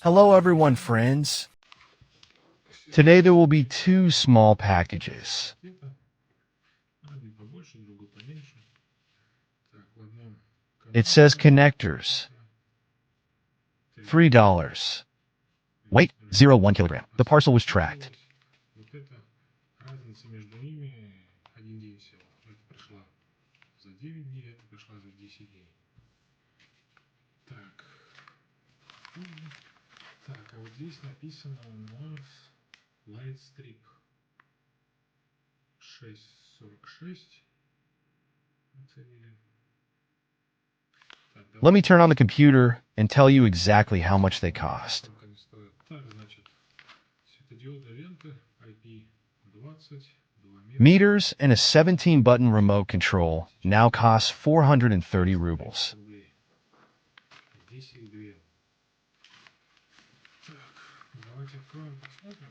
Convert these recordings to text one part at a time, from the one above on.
Hello everyone, friends. Today there will be two small packages. It says connectors. $3. Weight 0.1 kilogram. The parcel was tracked. Так, а вот здесь написано у нас Light Strip 6.46. Let me turn on the computer and tell you exactly how much they cost. Meters and a 17-button remote control now cost 430 rubles. Давайте откроем, посмотрим.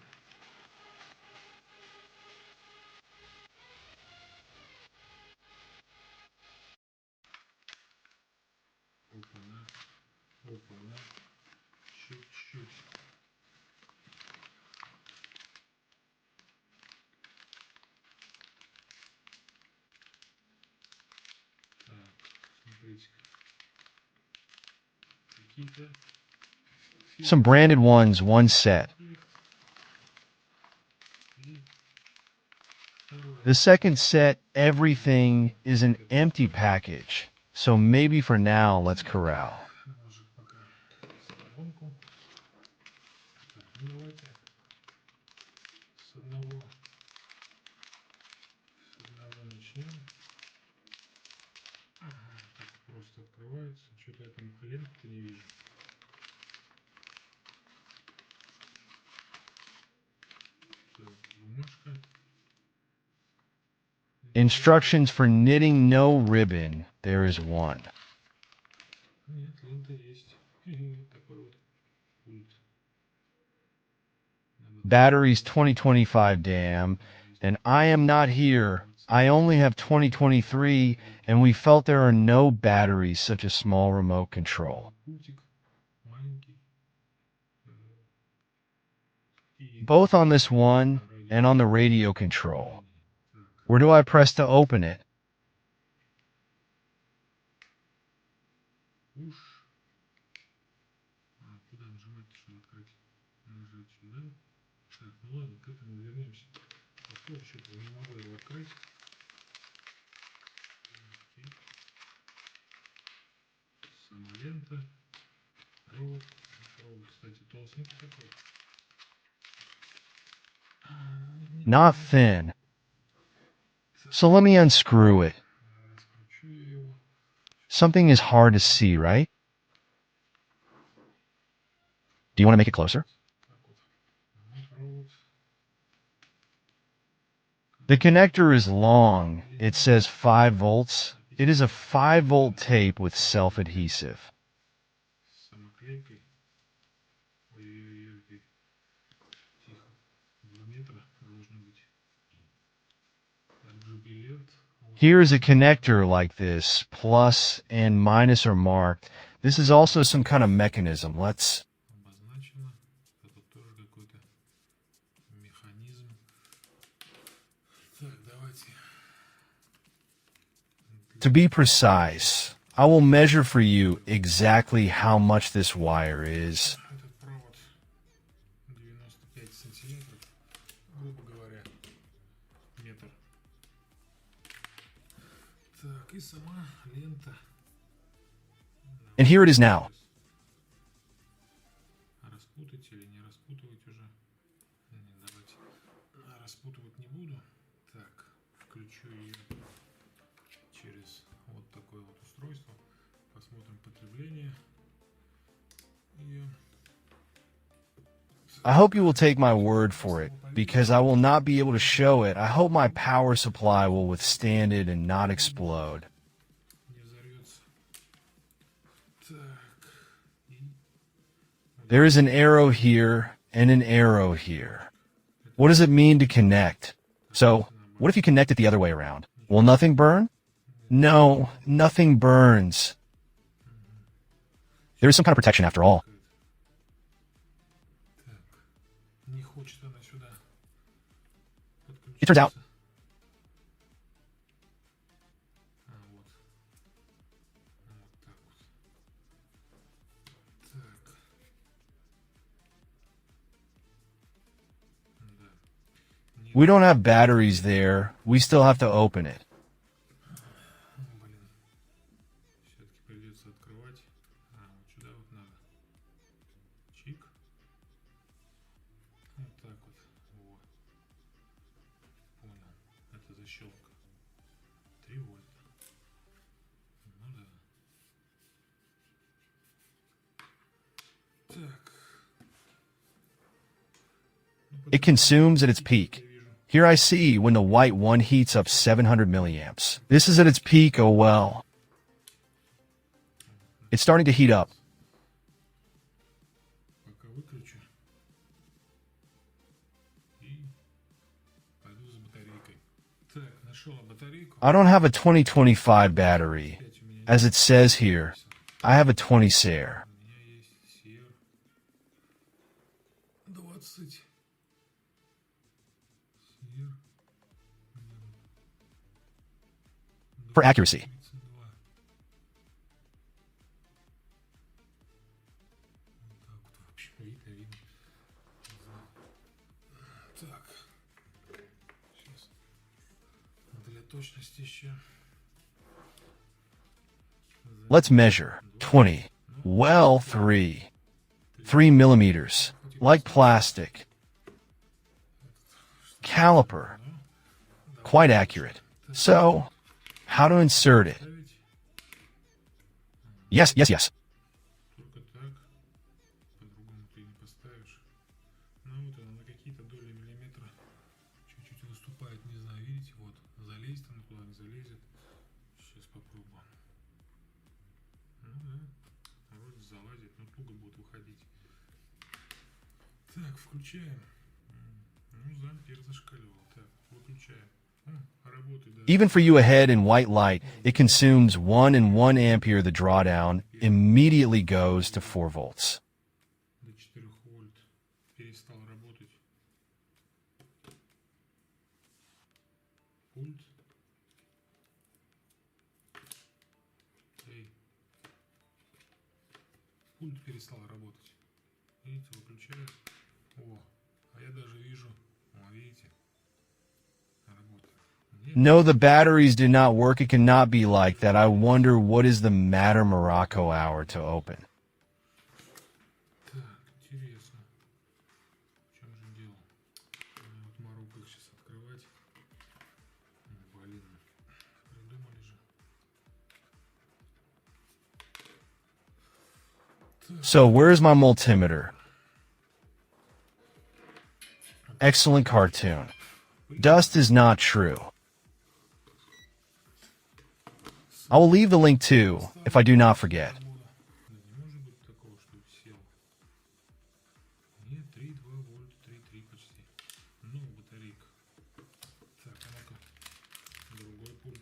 Опа-на, опа-на, чуть-чуть. Так, смотрите-ка. Какие-то... Some branded ones, one set. The second set, everything is an empty package. So maybe for now, let's corral. Просто открывается. Что-то я там ленты не вижу. Бумажка. Instructions for knitting no ribbon. There is one. Нет, лента есть. Такой вот пульт. Batteries 2025 damn, and I am not here. I only have 2023, and we felt there are no batteries, such a small remote control. Both on this one and on the radio control. Where do I press to open it? Куда нажимать, чтобы открыть? Нажать сюда. Так, ну ладно, к этому вернемся. Посмотрим, что-то не могу его открыть. Сама лента. Провод. Провод, кстати, толстенький такой. Not thin. So let me unscrew it. Something is hard to see, right? Do you want to make it closer? The connector is long. It says 5 volts. It is a 5-volt tape with self-adhesive. Here is a connector like this. Plus and minus are marked. This is also some kind of mechanism. Let's... To be precise, I will measure for you exactly how much this wire is. And here it is now. I hope you will take my word for it, because I will not be able to show it. I hope my power supply will withstand it and not explode. There is an arrow here and an arrow here. What does it mean to connect? So, what if you connect it the other way around? Will nothing burn? No, nothing burns. There is some kind of protection after all. It turns out, А, вот. Вот так вот. Так. Да. Нет. we don't have batteries there. We still have to open it. Блин. Все-таки придется открывать. А, вот сюда вот надо. Чик. Вот так вот. Вот. Понял. Это защелка. 3 вольта. Ну да. Так. It consumes at its peak. Here I see when the white one heats up 700 milliamps. This is at its peak, oh well. It's starting to heat up. Пока выключу. И пойду за батарейкой. Так, нашел батарейку. I don't have a 2025 battery. Опять у меня As it says here, I have a 20 SARE. У меня есть сер 20. Сер. For accuracy, 32. Вот так вот вообще видно. Так. Сейчас. Для точности еще. let's measure. 20. Well, 3. 3 millimeters. Like plastic. Caliper. Quite accurate. So, how to insert it? Ставить Yes, yes, yes. только так. По-другому ты не поставишь. Ну вот она на какие-то доли миллиметра чуть-чуть выступает. Не знаю, видите, вот. Залезет она туда, не залезет. Сейчас попробуем. Ну да. Вроде залазит, но туго будет выходить. Так, включаем. Ну, зампер зашкаливал. Так, выключаем. Работает, да. Even for you ahead in white light, it consumes 1 and 1 ampere. The drawdown immediately goes to 4 volts. До 4 вольт перестал работать. Пульт. Эй. Пульт перестал работать. Видите, выключаю. О, а я даже вижу. О, видите? Работает. Нет. No, the batteries do not work. It cannot be like that. I wonder what is the matter Morocco hour to open. Так, интересно. В чем же дело? Вот Марокко их сейчас открывать. Блин, придумали же. So, where's my multimeter? Excellent cartoon. Dust is not true. I will leave the link too, if I do not forget. Да не может быть такого, чтобы сел. Нет, 3,2 вольта, 3,3 почти. Ну, батарейка. Так, а ну-ка. Другой пульт.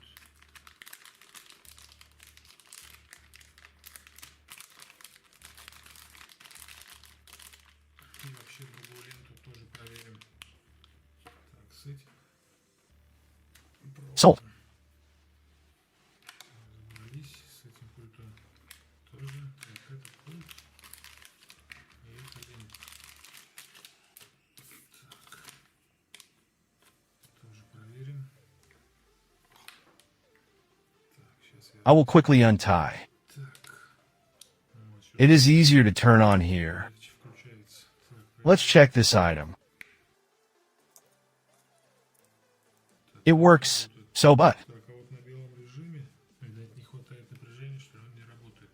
И вообще другую ленту тоже проверим. Так, сыть. Sold. Разобрались с этим пультом. Тоже. Так, этот пульт. И это лента. Так. Тоже проверим. Так, сейчас я... I will quickly untie. Так. Вот, всё It is easier to turn on here. легче включается. Так, Let's check this item. It works, so but. так, а вот на белом режиме, видать, не хватает напряжения, что ли, он не работает.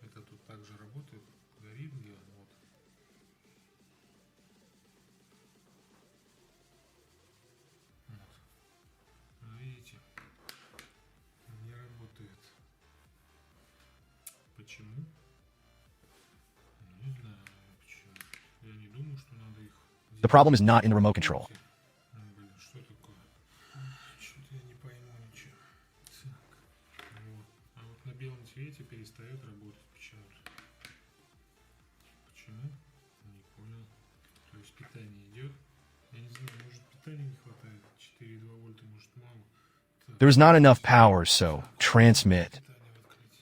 Это тут также работает. Горит где он, вот. Вот. Ну, видите, не работает. Почему? Не знаю почему. Я не думаю, что надо их... The problem is not in the remote control. Блин, что такое? Что-то я не пойму ничего. Так, вот. А вот на белом цвете перестает работать почему-то. Почему? Не понял. То есть питание идет. Я не знаю, может питания не хватает. 4,2 вольта, может мало. Так, There's not enough power, so transmit. питание открыть.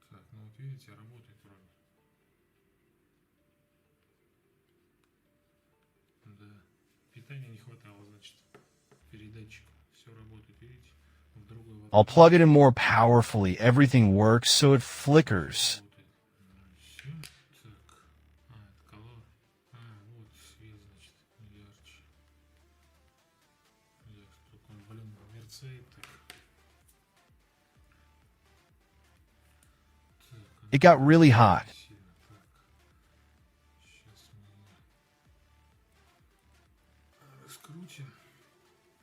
Так, ну вот видите, работает вроде. Да. Питания не хватало, значит. Передатчик. Все работает, видите? В другой вот. I'll plug it in more powerfully. Everything works, so it flickers. Все. Так. Это колор. Вот свет, значит, ярче. Только он, блин, мерцает так. It got really hot. Сильно так. Сейчас мы раскрутим.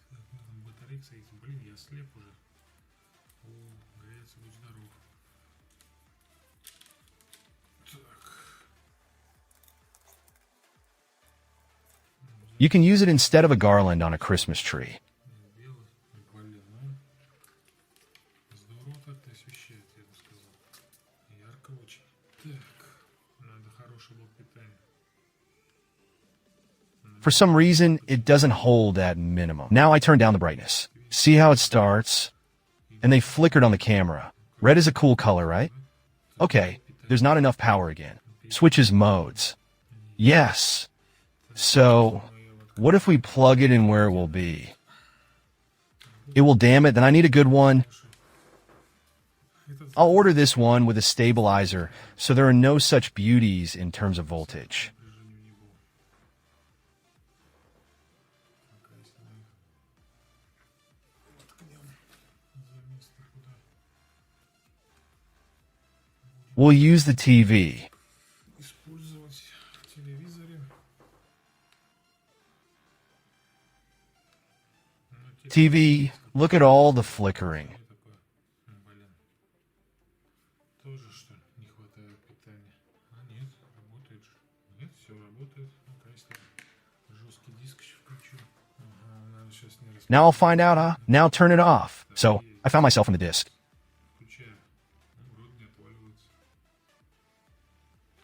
Так, ну там батарейка садится. Блин, я слеп уже. О, греется, будь здоров. Так. You can use it instead of a garland on a Christmas tree. Белый. Блин, ну. Здорово так-то освещает, я бы сказал. Ярко очень. Так. Надо хороший блок питания. For some reason, it doesn't hold at minimum. Now I turn down the brightness. See how it starts? And they flickered on the camera. Red is a cool color, right? Okay, there's not enough power again. Switches modes. Yes. So, what if we plug it in where it will be? It will damn it, then I need a good one. I'll order this one with a stabilizer, so there are no such beauties in terms of voltage. We'll use the TV. Использовать в телевизоре. TV, look at all the flickering. Такое. Блин. Тоже что ли не хватает питания? Нет, работает же. Нет, все работает. Ну, конечно, жесткий диск еще включу. Ага, надо сейчас не Now I'll find out, huh? Now turn it off. So, I found myself in the disc. включаю. Ну, вроде не отваливается.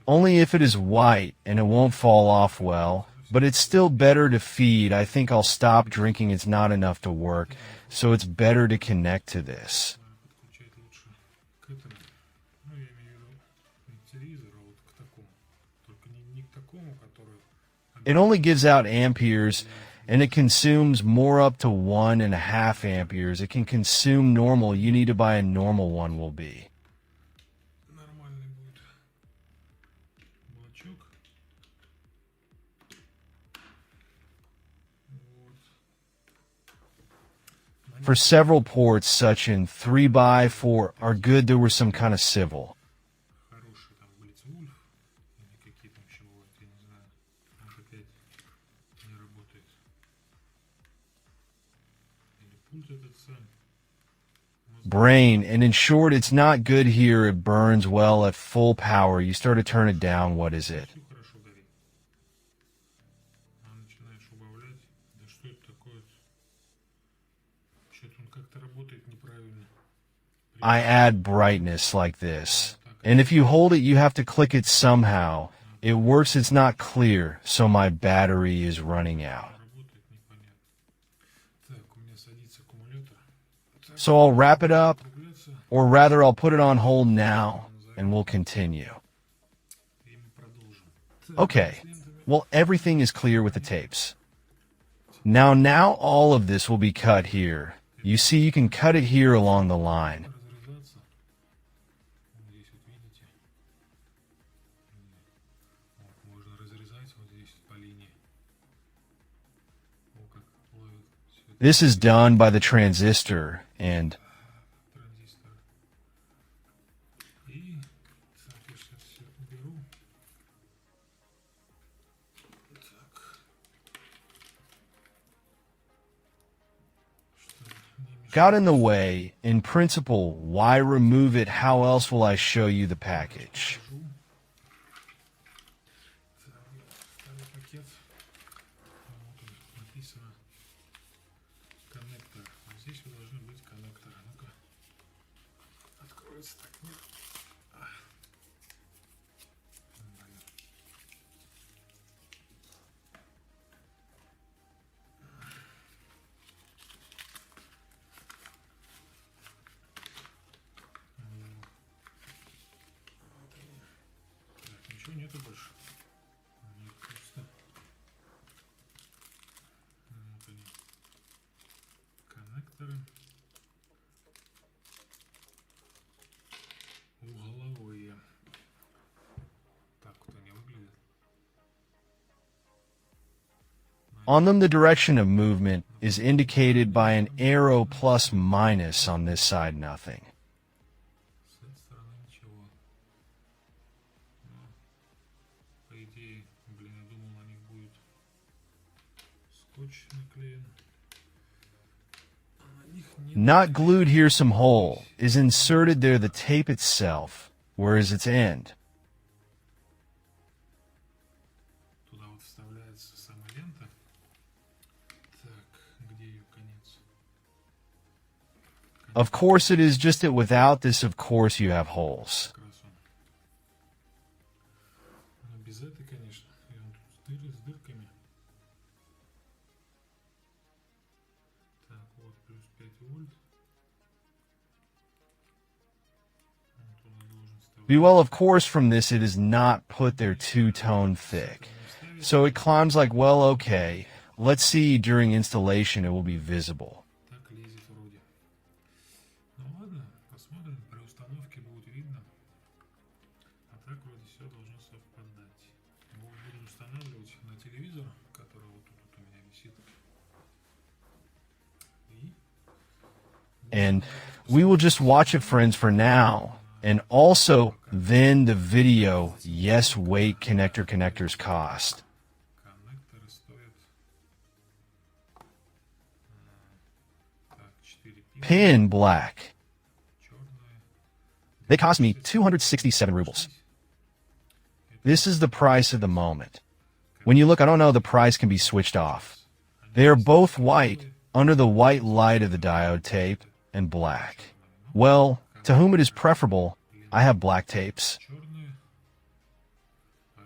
Only if it is white and it won't fall off well, but it's still better to feed. I think I'll stop drinking. It's not enough to work, so it's better to connect to this. Подключать лучше к этому. Ну, я имею в виду не к телевизору, а вот к такому. Только не к такому, который... It only gives out amperes, and it consumes more up to 1.5 amperes. It can consume normal. You need to buy a normal one will be. Нормальный будет блочок. Вот. For several ports, such in 3x4 are good. There were some kind of civil. Хороший там Блицвульф. Или какие там еще бывают, я не знаю. Вот опять не работает. Или пульт этот сам. Brain, and in short, it's not good here. It burns well at full power. You start to turn it down. What is it? Всё хорошо горит. А начинаешь убавлять. Да что это такое? Что-то он как-то работает неправильно. I add brightness like this. And if you hold it, you have to click it somehow. It works, it's not clear, so my battery is running out. Работает непонятно. Так, у меня садится аккумулятор. Так, So I'll wrap it up, округляться. or rather I'll put it on hold now, and we'll continue. И мы продолжим. Так, Okay, с лентами well, everything is clear with the tapes. Now all of this will be cut here. You see, you can cut it here along the line. разрезаться. Вот здесь вот видите. Вот, можно разрезать вот здесь по линии. О, как ловит свет. This is done by the transistor, and Транзистор. И, соответственно, все беру. Так. Что не мешает. got in the way. In principle, why remove it? How else will I show you the package? Покажу. Так, второй пакет. Вот он, написано коннектор. Вот здесь вот должны быть коннекторы. Ну-ка. Откроется так, нет? Блин. нету больше. Нет, пусто. Вот они. Коннекторы. Угловые. Так вот они выглядят. On them, the direction of movement is indicated by an arrow plus minus on this side nothing. С этой стороны ничего. Ну, по идее, блин, я думал, на них будет скотч наклеен. А на них нет. Not glued here some hole is inserted there the tape itself. Where is its end? Туда вот вставляется сама лента. Так, где ее конец? Of course it is, just that without this, of course you have holes. Как раз он. Но без этой, конечно. И он тут с дырками. Так, вот, плюс 5 вольт. Он туда должен вставлять. Be well, of course, from this it is not put there two-tone thick. So it climbs like, well, okay. Let's see during installation it will be visible. Так лезет вроде. Ну ладно, посмотрим. При установке будет видно. А так вроде все должно совпадать. Его будем устанавливать на телевизор, который вот тут вот у меня висит. И And we will just watch it, friends, for now. And also, then the video, yes, wait, connectors cost. коннекторы стоят так, 4 пина, Pin black. черные. They cost me 267 rubles. This is the price at the moment. When you look, I don't know, the price can be switched off. They are both white, under the white light of the diode tape, and black. Well, to whom it is preferable, I have black tapes. Черные.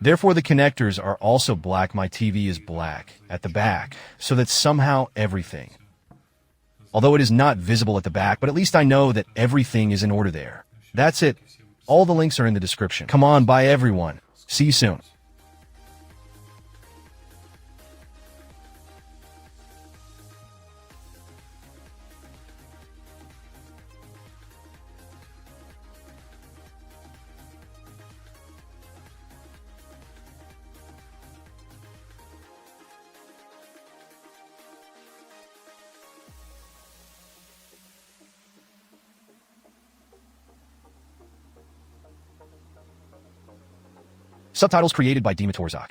Therefore, the connectors are also black. My TV is black at the back, so that somehow everything, although it is not visible at the back, but at least I know that everything is in order there. That's it. All the links are in the description. Come on, bye everyone. See you soon. Subtitles created by Dima Torzak.